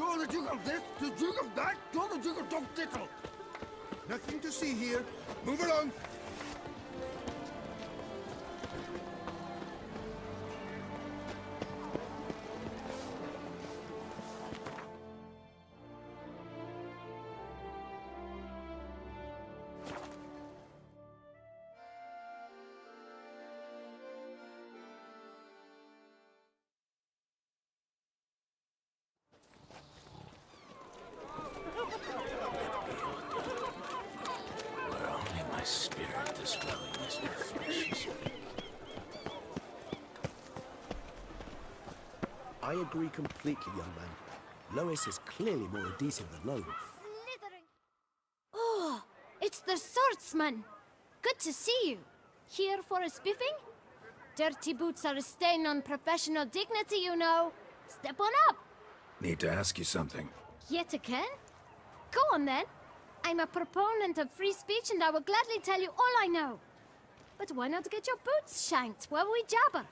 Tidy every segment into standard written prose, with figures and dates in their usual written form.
Do the jiggle this, the jiggle that, do the jiggle don't diddle. Nothing to see here. Move along. Spirit, this willingness, my flesh is weak. I agree completely, young man. Lois is clearly more adhesive than Lone. Slithering. Oh, it's the swordsman. Good to see you. Here for a spiffing? Dirty boots are a stain on professional dignity, you know. Step on up. Need to ask you something. Yet again? Go on then. I'm a proponent of free speech and I will gladly tell you all I know. But why not get your boots shanked while we jabber?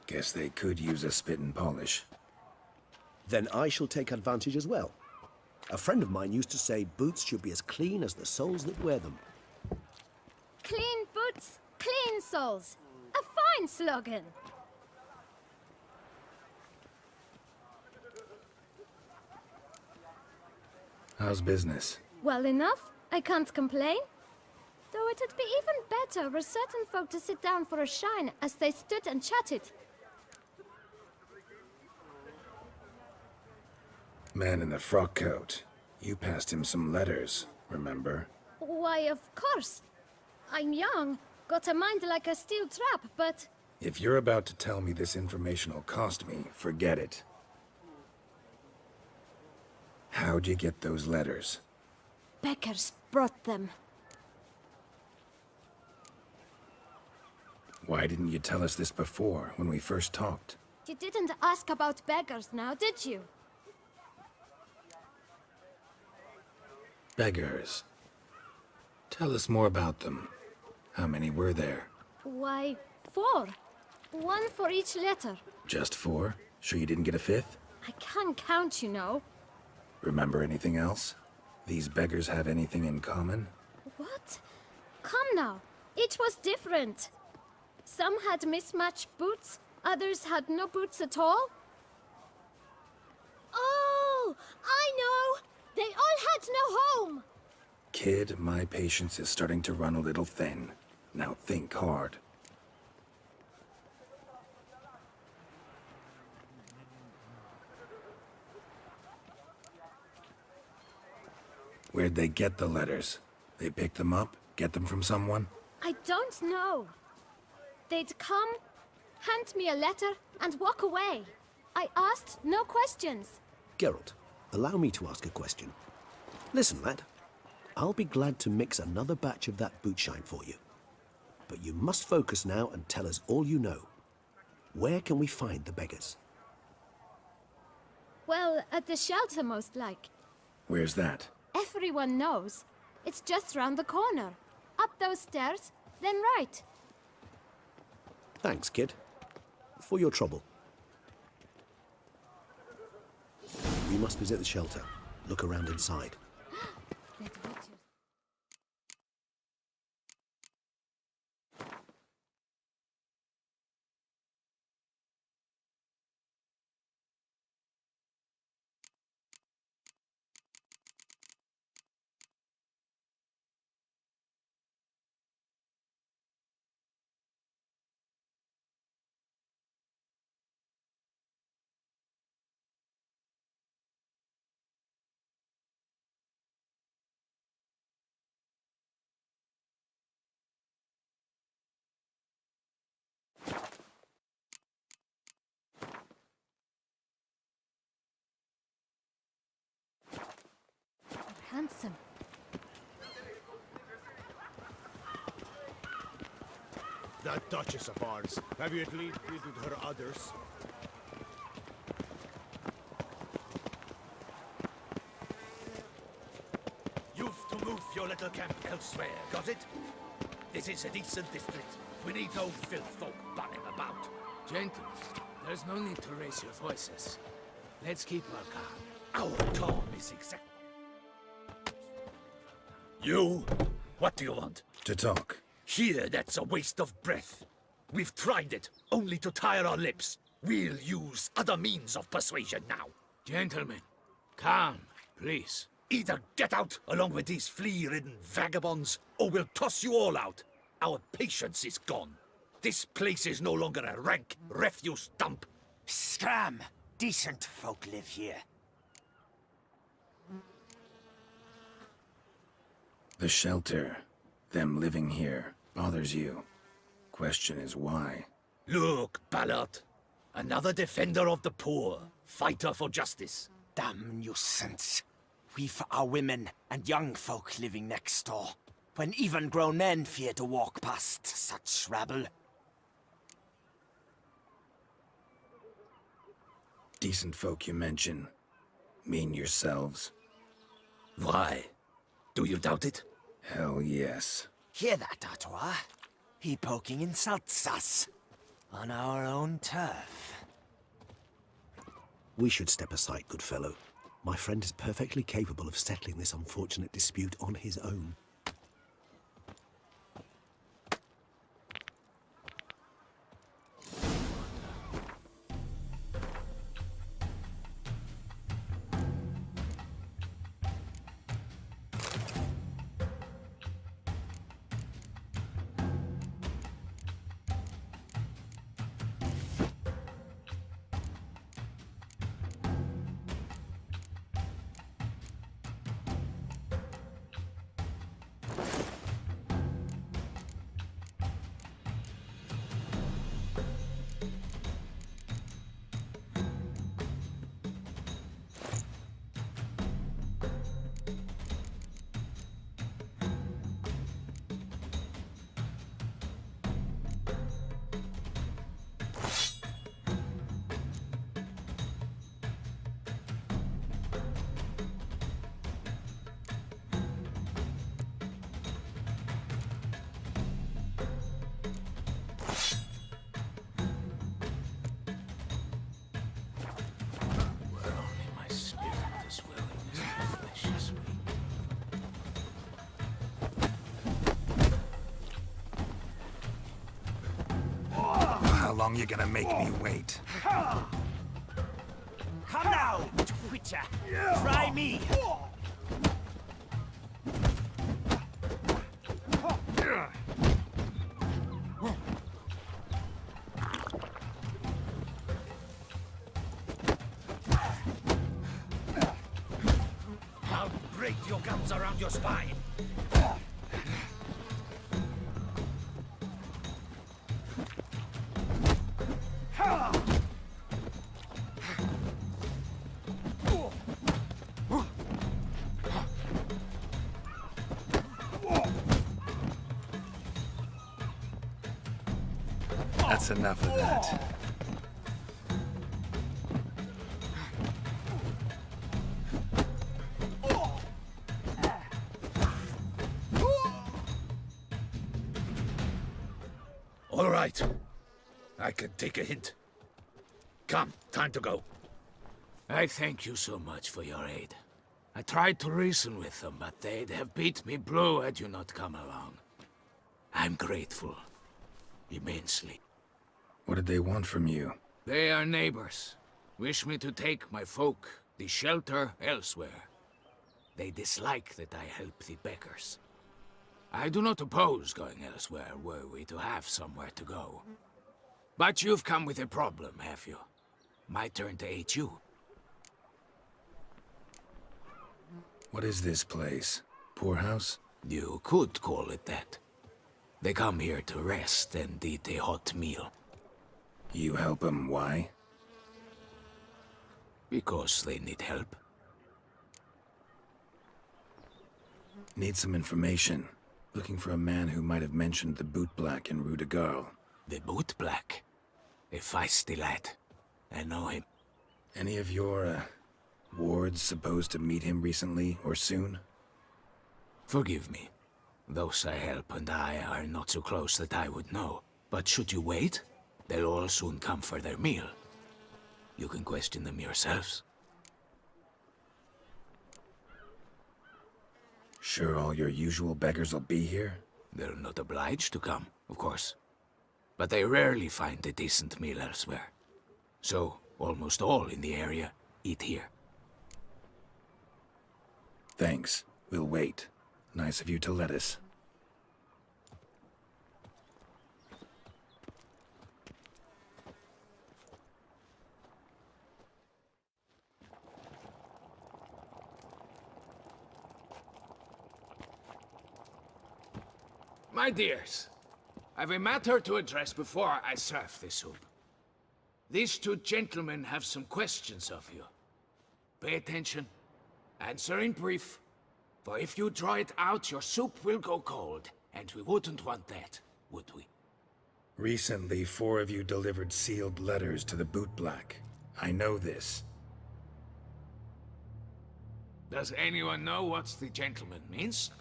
Guess they could use a spit and polish. Then I shall take advantage as well. A friend of mine used to say boots should be as clean as the soles that wear them. Clean boots, clean soles. A fine slogan. How's business? Well enough. I can't complain. Though it'd be even better were certain folk to sit down for a shine as they stood and chatted. Man in the frock coat. You passed him some letters, remember? Why, of course. I'm young, got a mind like a steel trap, but... If you're about to tell me this information'll cost me, forget it. How'd you get those letters? Beggars brought them. Why didn't you tell us this before, when we first talked? You didn't ask about beggars now, did you? Beggars. Tell us more about them. How many were there? Why, 4. 1 for each letter. Just 4? Sure you didn't get a 5th? I can't count, you know. Remember anything else? These beggars have anything in common? What? Come now. Each was different. Some had mismatched boots, others had no boots at all. Oh, I know! They all had no home! Kid, my patience is starting to run a little thin. Now think hard. Where'd they get the letters? They pick them up? Get them from someone? I don't know. They'd come, hand me a letter, and walk away. I asked no questions. Geralt, allow me to ask a question. Listen, lad. I'll be glad to mix another batch of that boot shine for you. But you must focus now and tell us all you know. Where can we find the beggars? Well, at the shelter, most like. Where's that? Everyone knows. It's just round the corner. Up those stairs, then right. Thanks, kid. For your trouble. We must visit the shelter. Look around inside. That witches. Handsome. That Duchess of ours. Have you at least visited her others? You've to move your little camp elsewhere, got it? This is a decent district. We need no filth folk bunning about. Gentles, There's no need to raise your voices. Let's keep our calm. Our calm is exact. You? What do you want? To talk. Here, that's a waste of breath. We've tried it, only to tire our lips. We'll use other means of persuasion now. Gentlemen, calm, please. Either get out along with these flea-ridden vagabonds, or we'll toss you all out. Our patience is gone. This place is no longer a rank refuse dump. Scram! Decent folk live here. The shelter, them living here, bothers you. Question is why? Look, Ballard. Another defender of the poor, fighter for justice. Damn nuisance. We've our women and young folk living next door, when even grown men fear to walk past such rabble. Decent folk you mention. Mean yourselves. Why? Do you doubt it? Hell yes. Hear that, Artois? He poking insults us. On our own turf. We should step aside, good fellow. My friend is perfectly capable of settling this unfortunate dispute on his own. How long you gonna make me wait? Come now, Twitcher. Try me. I'll break your gums around your spine. That's enough of that. All right. I can take a hint. Come, time to go. I thank you so much for your aid. I tried to reason with them, but they'd have beat me blue had you not come along. I'm grateful. Immensely. What did they want from you? They are neighbors. Wish me to take my folk, the shelter, elsewhere. They dislike that I help the beggars. I do not oppose going elsewhere were we to have somewhere to go. But you've come with a problem, have you? My turn to aid you. What is this place? Poorhouse? You could call it that. They come here to rest and eat a hot meal. You help them, why? Because they need help. Need some information. Looking for a man who might have mentioned the boot black in Rue de Garl. The boot black. A feisty lad. I know him. Any of your, wards supposed to meet him recently or soon? Forgive me. Those I help and I are not so close that I would know. But should you wait, they'll all soon come for their meal. You can question them yourselves. Sure all your usual beggars will be here? They're not obliged to come, of course. But they rarely find a decent meal elsewhere. So, almost all in the area eat here. Thanks. We'll wait. Nice of you to let us. My dears, I've a matter to address before I serve the soup. These two gentlemen have some questions of you. Pay attention. Answer in brief. For if you draw it out, your soup will go cold. And we wouldn't want that, would we? Recently, 4 of you delivered sealed letters to the bootblack. I know this. Does anyone know what the gentleman means?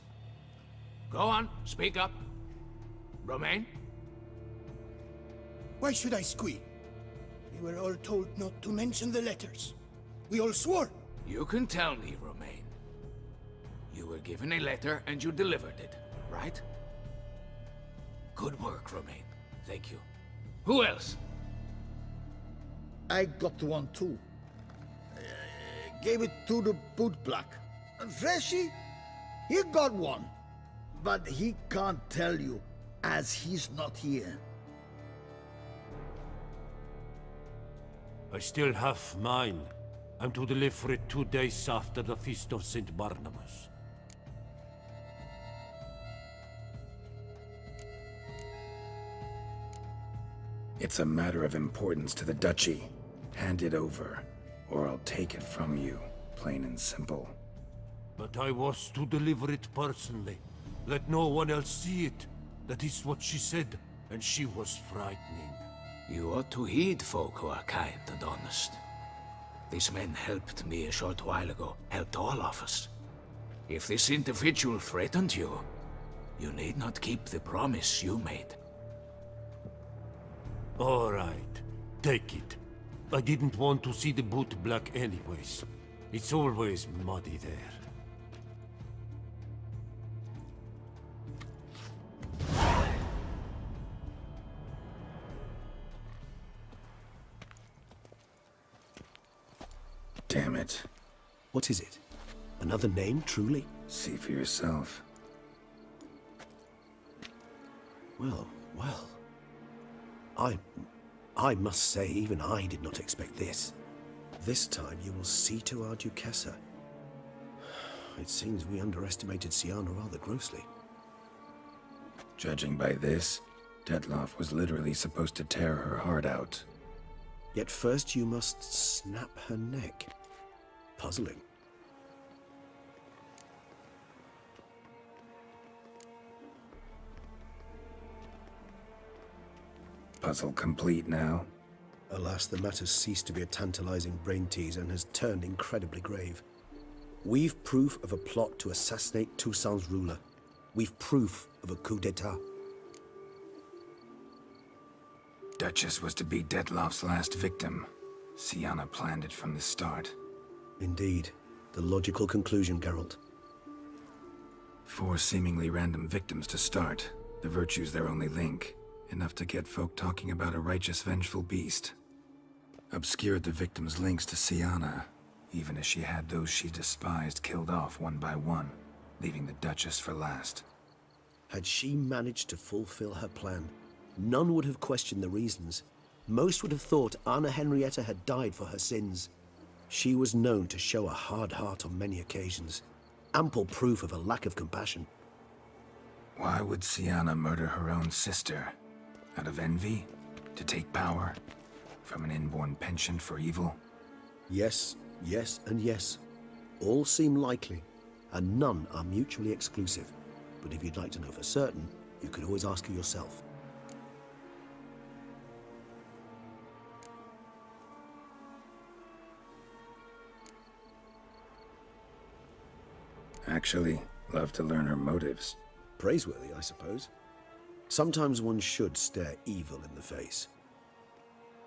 Go on, speak up. Romain? Why should I squeal? We were all told not to mention the letters. We all swore. You can tell me, Romain. You were given a letter and you delivered it, right? Good work, Romain. Thank you. Who else? I got one too. Gave it to the bootblack. Freshy, he got one. But he can't tell you, as he's not here. I still have mine. I'm to deliver it 2 days after the Feast of St. Barnabas. It's a matter of importance to the Duchy. Hand it over, or I'll take it from you, plain and simple. But I was to deliver it personally. Let no one else see it. That is what she said, and she was frightening. You ought to heed folk who are kind and honest. These men helped me a short while ago, helped all of us. If this individual threatened you, you need not keep the promise you made. All right, take it. I didn't want to see the bootblack anyways. It's always muddy there. Damn it. What is it? Another name, truly? See for yourself. Well, well. I must say, even I did not expect this. This time you will see to our Duchessa. It seems we underestimated Sienna rather grossly. Judging by this, Detloff was literally supposed to tear her heart out. Yet first you must snap her neck. Puzzling. Puzzle complete now? Alas, the matter's ceased to be a tantalizing brain tease and has turned incredibly grave. We've proof of a plot to assassinate Toussaint's ruler. We've proof of a coup d'etat. Duchess was to be Detloff's last victim. Sienna planned it from the start. Indeed. The logical conclusion, Geralt. 4 seemingly random victims to start. The virtue's their only link. Enough to get folk talking about a righteous, vengeful beast. Obscured the victims' links to Sienna, even as she had those she despised killed off one by one, leaving the Duchess for last. Had she managed to fulfill her plan, none would have questioned the reasons. Most would have thought Anna Henrietta had died for her sins. She was known to show a hard heart on many occasions. Ample proof of a lack of compassion. Why would Sienna murder her own sister? Out of envy? To take power? From an inborn penchant for evil? Yes, yes, and yes. All seem likely, and none are mutually exclusive. But if you'd like to know for certain, you could always ask her yourself. Actually, love to learn her motives. Praiseworthy, I suppose. Sometimes one should stare evil in the face.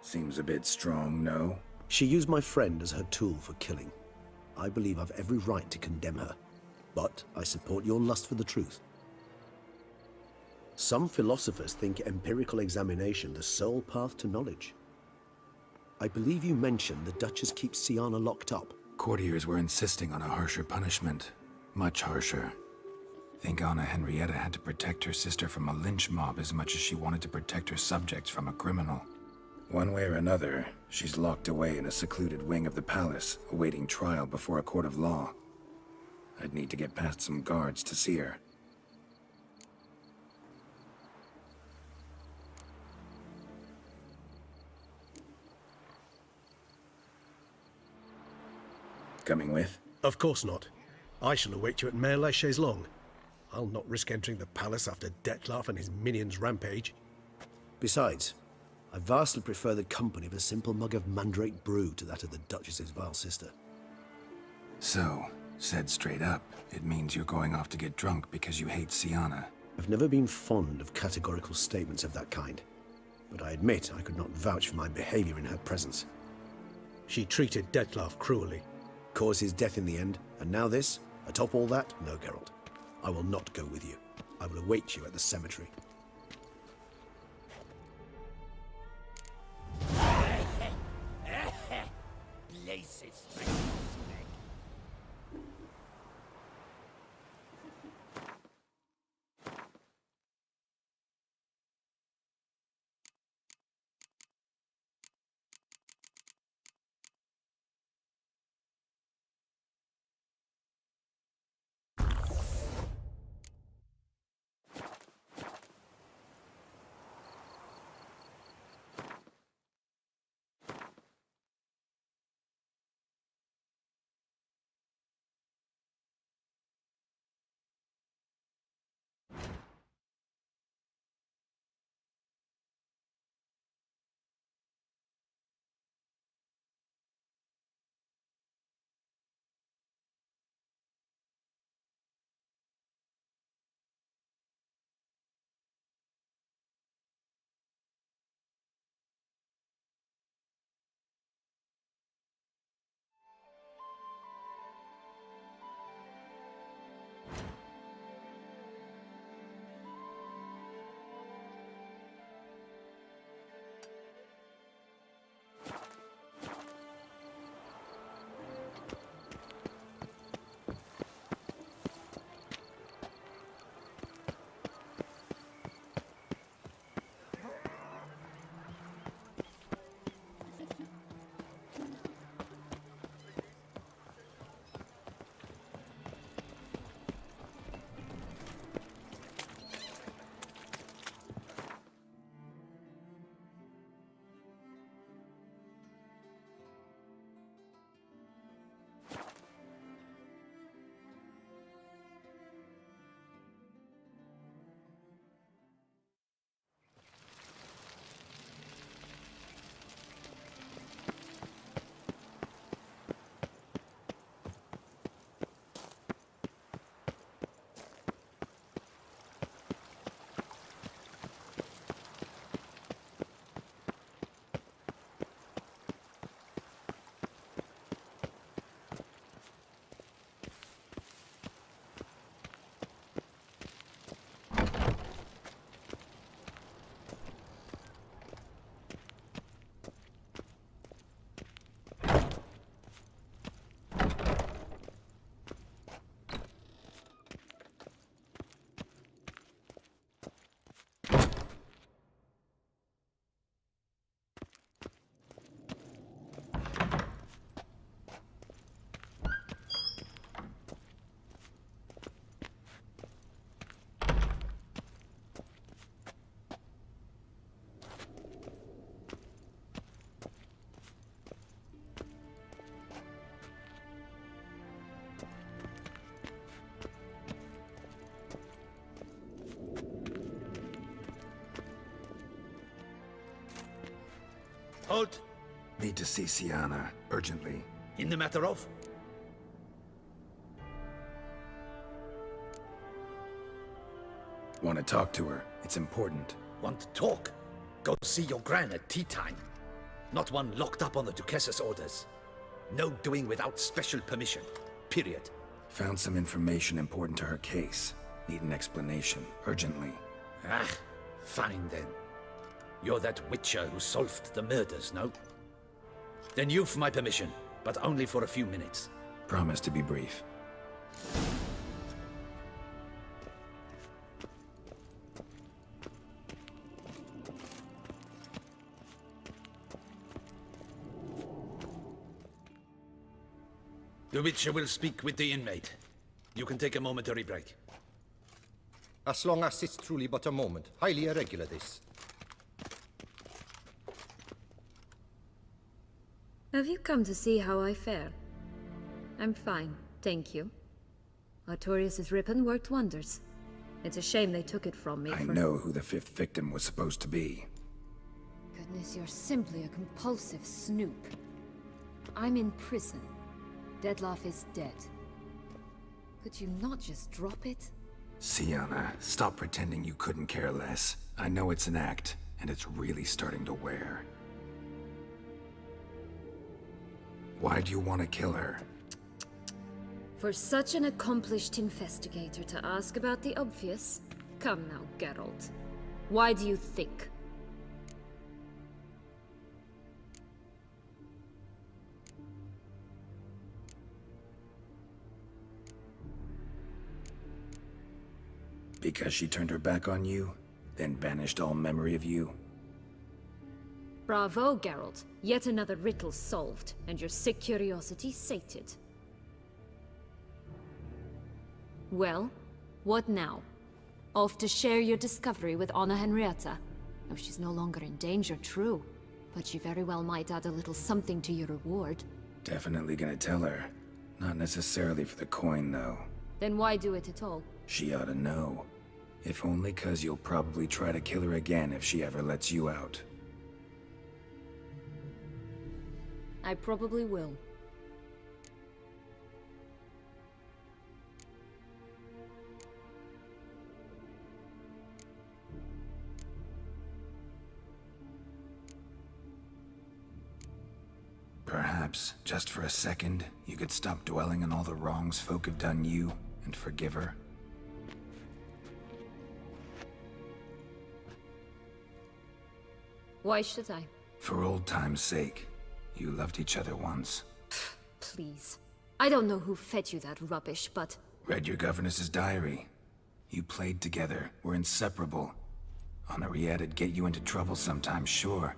Seems a bit strong, no? She used my friend as her tool for killing. I believe I've every right to condemn her, but I support your lust for the truth. Some philosophers think empirical examination the sole path to knowledge. I believe you mentioned the Duchess keeps Sienna locked up. Courtiers were insisting on a harsher punishment. Much harsher. Think Anna Henrietta had to protect her sister from a lynch mob as much as she wanted to protect her subjects from a criminal. One way or another, she's locked away in a secluded wing of the palace, awaiting trial before a court of law. I'd need to get past some guards to see her. Coming with? Of course not. I shall await you at Mare la Chaise-Longue. I'll not risk entering the palace after Dettlaff and his minions rampage. Besides, I vastly prefer the company of a simple mug of mandrake brew to that of the Duchess's vile sister. So, said straight up, it means you're going off to get drunk because you hate Sienna. I've never been fond of categorical statements of that kind, but I admit I could not vouch for my behavior in her presence. She treated Dettlaff cruelly. Caused his death in the end, and now this? Atop all that? No, Geralt. I will not go with you. I will await you at the cemetery. Places. Halt! Need to see Sienna, urgently. In the matter of? Want to talk to her. It's important. Want to talk? Go see your gran at tea time. Not one locked up on the Duquesse's orders. No doing without special permission. Period. Found some information important to her case. Need an explanation, urgently. Ah, fine then. You're that witcher who solved the murders, no? Then you've my permission, but only for a few minutes. Promise to be brief. The witcher will speak with the inmate. You can take a momentary break. As long as it's truly but a moment. Highly irregular, this. Have you come to see how I fare? I'm fine, thank you. Artorius' ribbon worked wonders. It's a shame they took it from me I know who the fifth victim was supposed to be. Goodness, you're simply a compulsive snoop. I'm in prison. Dettlaff is dead. Could you not just drop it? Sienna, stop pretending you couldn't care less. I know it's an act, and it's really starting to wear. Why do you want to kill her? For such an accomplished investigator to ask about the obvious? Come now, Geralt. Why do you think? Because she turned her back on you, then banished all memory of you? Bravo, Geralt. Yet another riddle solved, and your sick curiosity sated. Well, what now? Off to share your discovery with Anna Henrietta? Oh, she's no longer in danger, true. But she very well might add a little something to your reward. Definitely gonna tell her. Not necessarily for the coin, though. Then why do it at all? She ought to know. If only 'cause you'll probably try to kill her again if she ever lets you out. I probably will. Perhaps, just for a second, you could stop dwelling on all the wrongs folk have done you and forgive her. Why should I? For old time's sake. You loved each other once. Please. I don't know who fed you that rubbish, but... Read your governess's diary. You played together, were inseparable. Henriette'd get you into trouble sometimes, sure.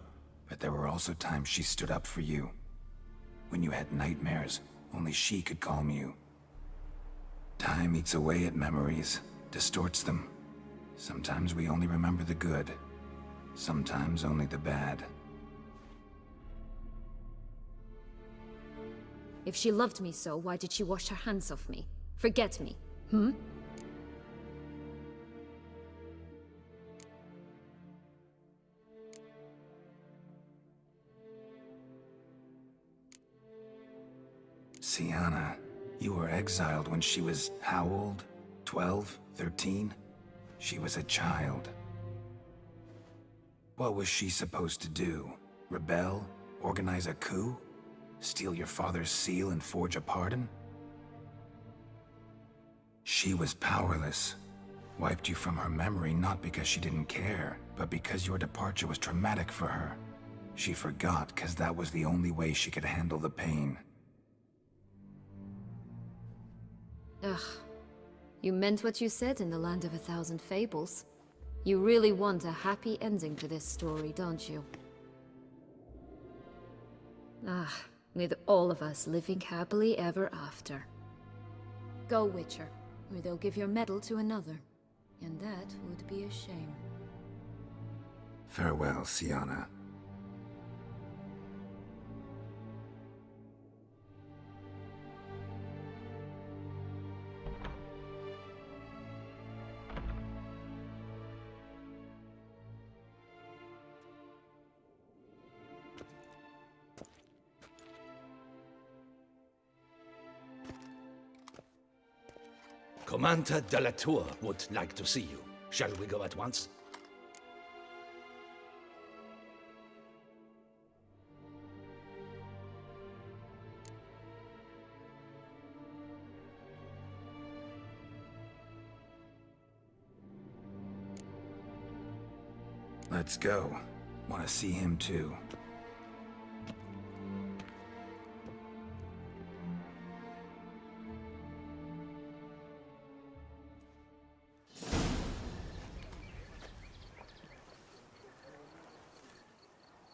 But there were also times she stood up for you. When you had nightmares, only she could calm you. Time eats away at memories, distorts them. Sometimes we only remember the good. Sometimes only the bad. If she loved me so, why did she wash her hands off me? Forget me, hmm? Sienna, you were exiled when she was how old? 12? 13? She was a child. What was she supposed to do? Rebel? Organize a coup? Steal your father's seal and forge a pardon? She was powerless. Wiped you from her memory not because she didn't care, but because your departure was traumatic for her. She forgot because that was the only way she could handle the pain. Ugh. You meant what you said in the Land of a Thousand Fables. You really want a happy ending to this story, don't you? Ah, with all of us living happily ever after. Go, Witcher, or they'll give your medal to another. And that would be a shame. Farewell, Sienna. Commander de la Tour would like to see you. Shall we go at once? Let's go. Want to see him too.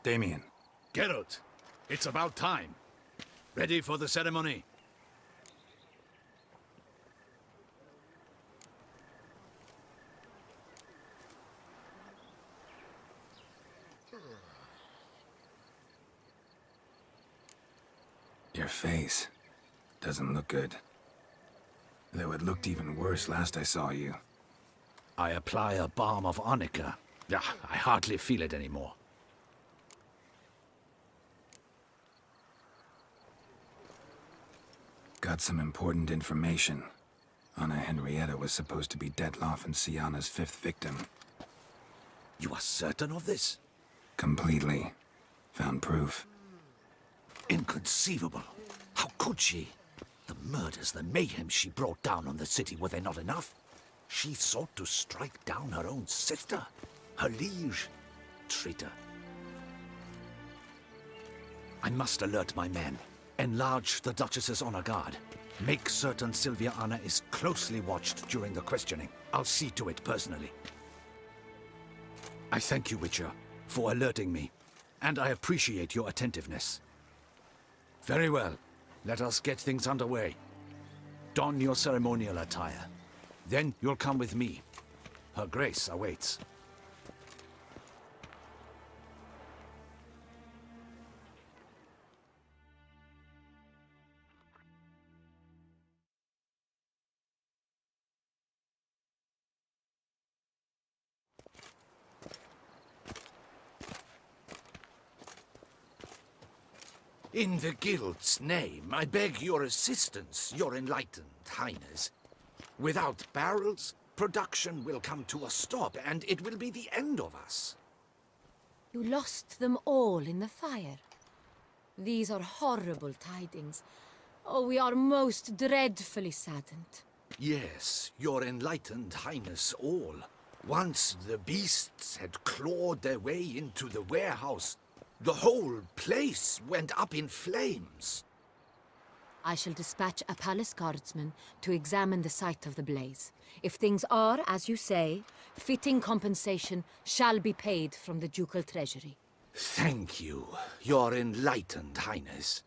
Damien. Geralt, it's about time. Ready for the ceremony? Your face doesn't look good. Though it looked even worse last I saw you. I apply a balm of arnica. Yeah, I hardly feel it anymore. Got some important information. Anna Henrietta was supposed to be Detloff and Sienna's 5th victim. You are certain of this? Completely. Found proof. Inconceivable. How could she? The murders, the mayhem she brought down on the city, were they not enough? She sought to strike down her own sister, her liege. Traitor. I must alert my men. Enlarge the Duchess's honor guard. Make certain Sylvia Anna is closely watched during the questioning. I'll see to it personally. I thank you, Witcher, for alerting me, and I appreciate your attentiveness. Very well. Let us get things underway. Don your ceremonial attire. Then you'll come with me. Her Grace awaits. In the Guild's name, I beg your assistance, your enlightened highness. Without barrels, production will come to a stop, and it will be the end of us. You lost them all in the fire. These are horrible tidings. Oh, we are most dreadfully saddened. Yes, your enlightened highness all. Once the beasts had clawed their way into the warehouse, the whole place went up in flames. I shall dispatch a palace guardsman to examine the site of the blaze. If things are, as you say, fitting compensation shall be paid from the ducal treasury. Thank you, your enlightened highness.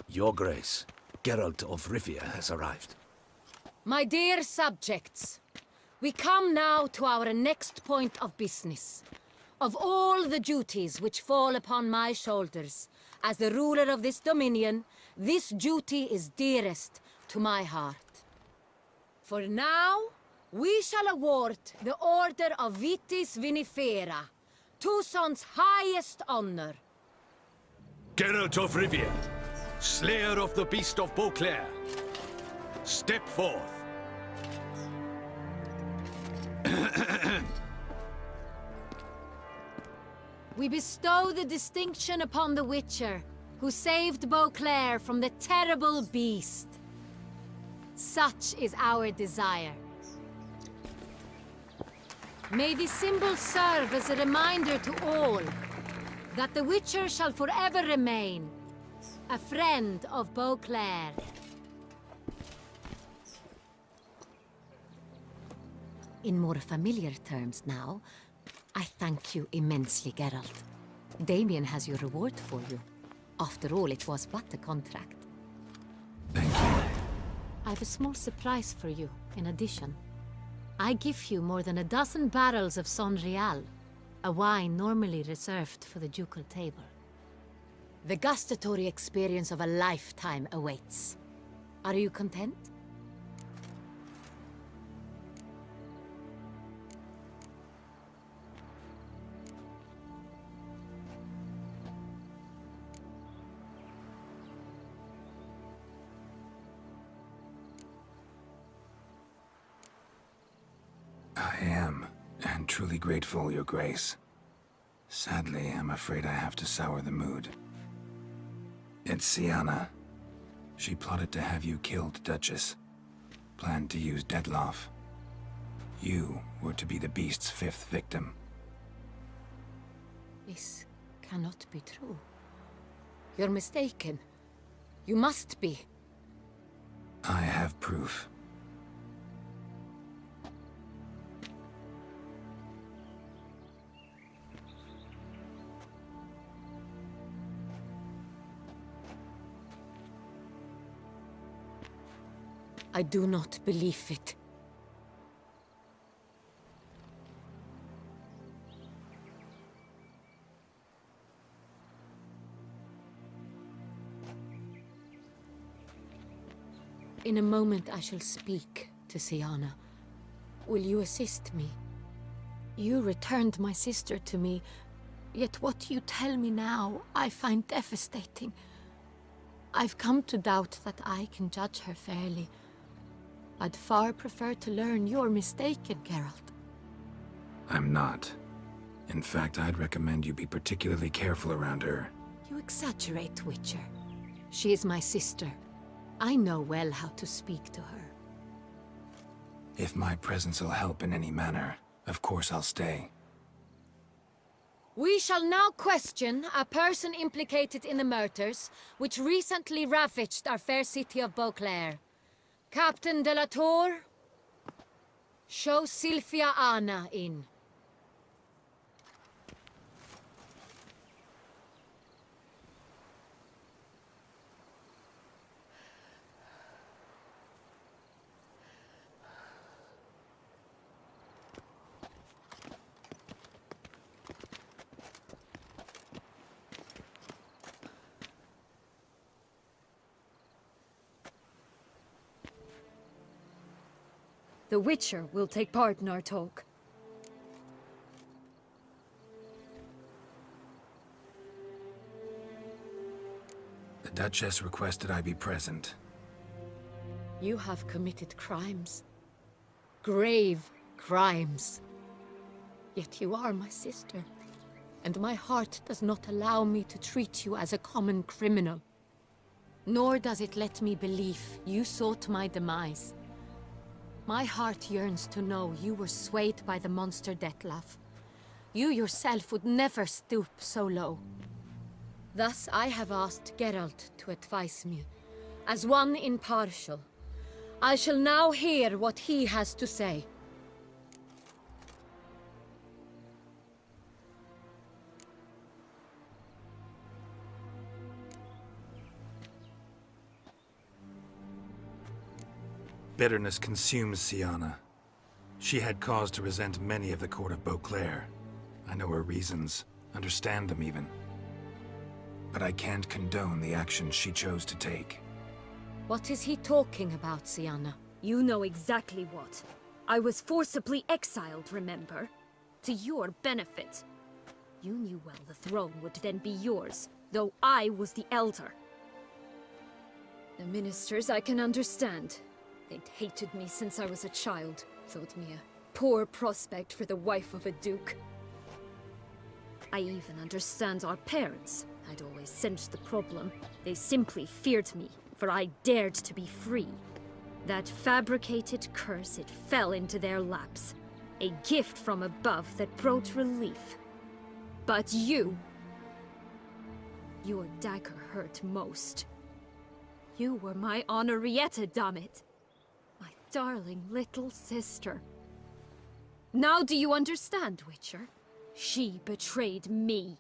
Your Grace, Geralt of Rivia has arrived. My dear subjects, we come now to our next point of business. Of all the duties which fall upon my shoulders, as the ruler of this dominion, this duty is dearest to my heart. For now, we shall award the Order of Vitis Vinifera, Tucson's highest honor. Geralt of Rivia, Slayer of the Beast of Beauclair, step forth. We bestow the distinction upon the Witcher, who saved Beauclair from the terrible beast. Such is our desire. May the symbol serve as a reminder to all that the Witcher shall forever remain a friend of Beauclair. In more familiar terms now, I thank you immensely, Geralt. Damien has your reward for you. After all, it was but a contract. Thank you. I have a small surprise for you, in addition. I give you more than a dozen barrels of Son Real, a wine normally reserved for the ducal table. The gustatory experience of a lifetime awaits. Are you content? I am, and truly grateful, Your Grace. Sadly, I'm afraid I have to sour the mood. It's Sienna. She plotted to have you killed, Duchess. Planned to use Detloff. You were to be the beast's 5th victim. This cannot be true. You're mistaken. You must be. I have proof. I do not believe it. In a moment I shall speak to Siana. Will you assist me? You returned my sister to me, yet what you tell me now I find devastating. I've come to doubt that I can judge her fairly. I'd far prefer to learn you're mistaken, Geralt. I'm not. In fact, I'd recommend you be particularly careful around her. You exaggerate, Witcher. She is my sister. I know well how to speak to her. If my presence will help in any manner, of course I'll stay. We shall now question a person implicated in the murders which recently ravaged our fair city of Beauclair. Captain de la Tour, show Sylvia Anna in. The Witcher will take part in our talk. The Duchess requested I be present. You have committed crimes. Grave crimes. Yet you are my sister, and my heart does not allow me to treat you as a common criminal. Nor does it let me believe you sought my demise. My heart yearns to know you were swayed by the monster Dettlaff. You yourself would never stoop so low. Thus I have asked Geralt to advise me, as one impartial. I shall now hear what he has to say. Bitterness consumes Siana. She had cause to resent many of the court of Beauclair. I know her reasons, understand them even. But I can't condone the actions she chose to take. What is he talking about, Siana? You know exactly what. I was forcibly exiled, remember? To your benefit. You knew well the throne would then be yours, though I was the elder. The ministers I can understand. They'd hated me since I was a child, thought me a poor prospect for the wife of a duke. I even understand our parents. I'd always sensed the problem. They simply feared me, for I dared to be free. That fabricated curse, it fell into their laps. A gift from above that brought relief. But you... Your dagger hurt most. You were my Henrietta, dammit. My darling little sister. Now do you understand, Witcher? She betrayed me.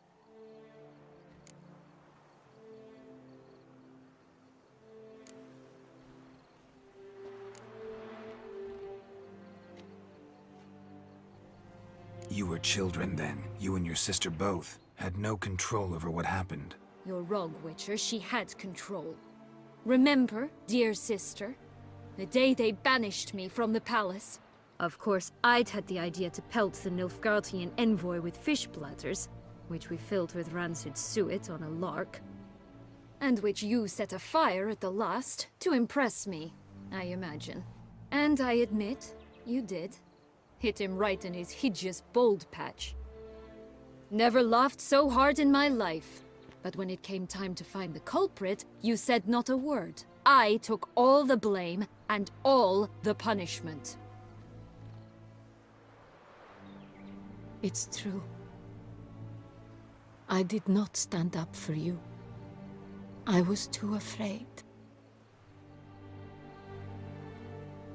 You were children then. You and your sister both had no control over what happened. You're wrong, Witcher. She had control. Remember, dear sister? The day they banished me from the palace. Of course, I'd had the idea to pelt the Nilfgaardian envoy with fish bladders, which we filled with rancid suet on a lark. And which you set afire at the last, to impress me, I imagine. And I admit, you did. Hit him right in his hideous bald patch. Never laughed so hard in my life. But when it came time to find the culprit, you said not a word. I took all the blame and all the punishment. It's true. I did not stand up for you. I was too afraid.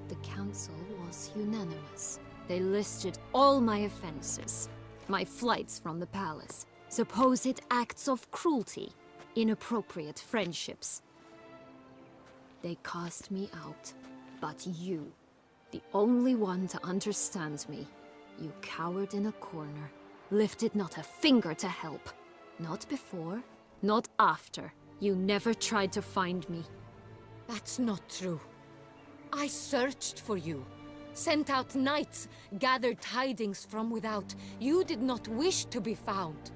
The council was unanimous. They listed all my offenses. My flights from the palace, supposed acts of cruelty, inappropriate friendships. They cast me out. But you, the only one to understand me, you cowered in a corner, lifted not a finger to help. Not before, not after. You never tried to find me. That's not true. I searched for you, sent out knights, gathered tidings from without. You did not wish to be found.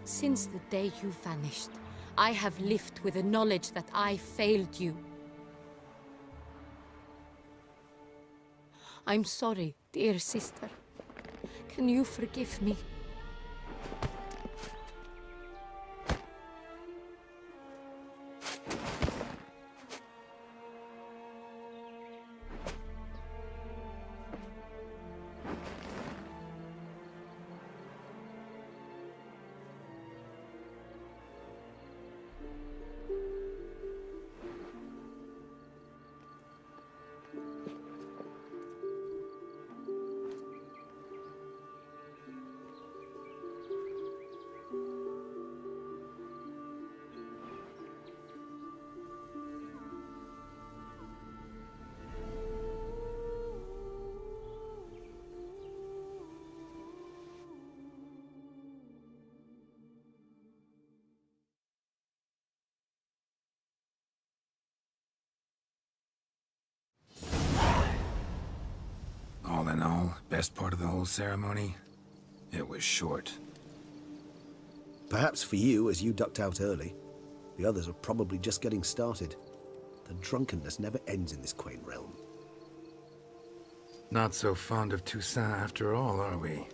Since the day you vanished, I have lived with the knowledge that I failed you. I'm sorry, dear sister. Can you forgive me? All in all, best part of the whole ceremony? It was short. Perhaps for you, as you ducked out early. The others are probably just getting started. The drunkenness never ends in this quaint realm. Not so fond of Toussaint after all, are we?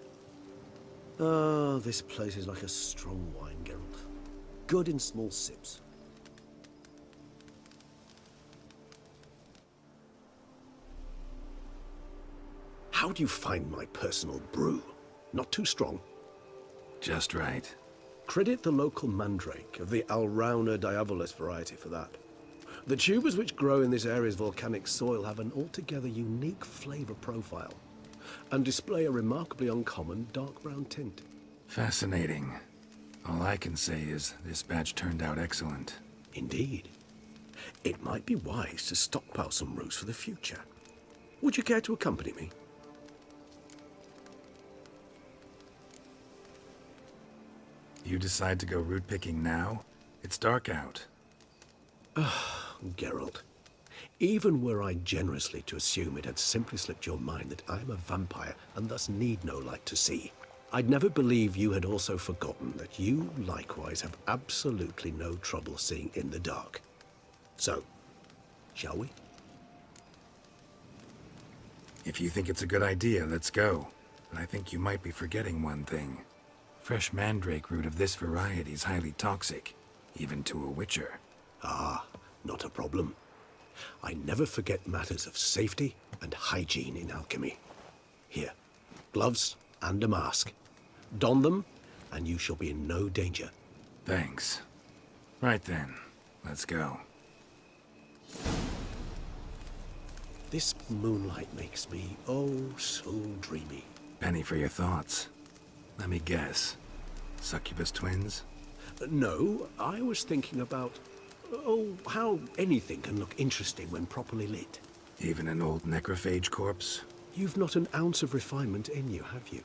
Oh, this place is like a strong wine, Geralt. Good in small sips. How do you find my personal brew? Not too strong? Just right. Credit the local mandrake of the Alrauna diabolus variety for that. The tubers which grow in this area's volcanic soil have an altogether unique flavor profile and display a remarkably uncommon dark brown tint. Fascinating. All I can say is this batch turned out excellent. Indeed. It might be wise to stockpile some roots for the future. Would you care to accompany me? You decide to go root picking now? It's dark out. Geralt, even were I generously to assume it had simply slipped your mind that I am a vampire and thus need no light to see, I'd never believe you had also forgotten that you likewise have absolutely no trouble seeing in the dark. So, shall we? If you think it's a good idea, let's go. But I think you might be forgetting one thing. Fresh mandrake root of this variety is highly toxic, even to a witcher. Ah, not a problem. I never forget matters of safety and hygiene in alchemy. Here, gloves and a mask. Don them, and you shall be in no danger. Thanks. Right then, let's go. This moonlight makes me, oh, so dreamy. Penny for your thoughts. Let me guess. Succubus twins? No, I was thinking about, oh, how anything can look interesting when properly lit. Even an old necrophage corpse? You've not an ounce of refinement in you, have you?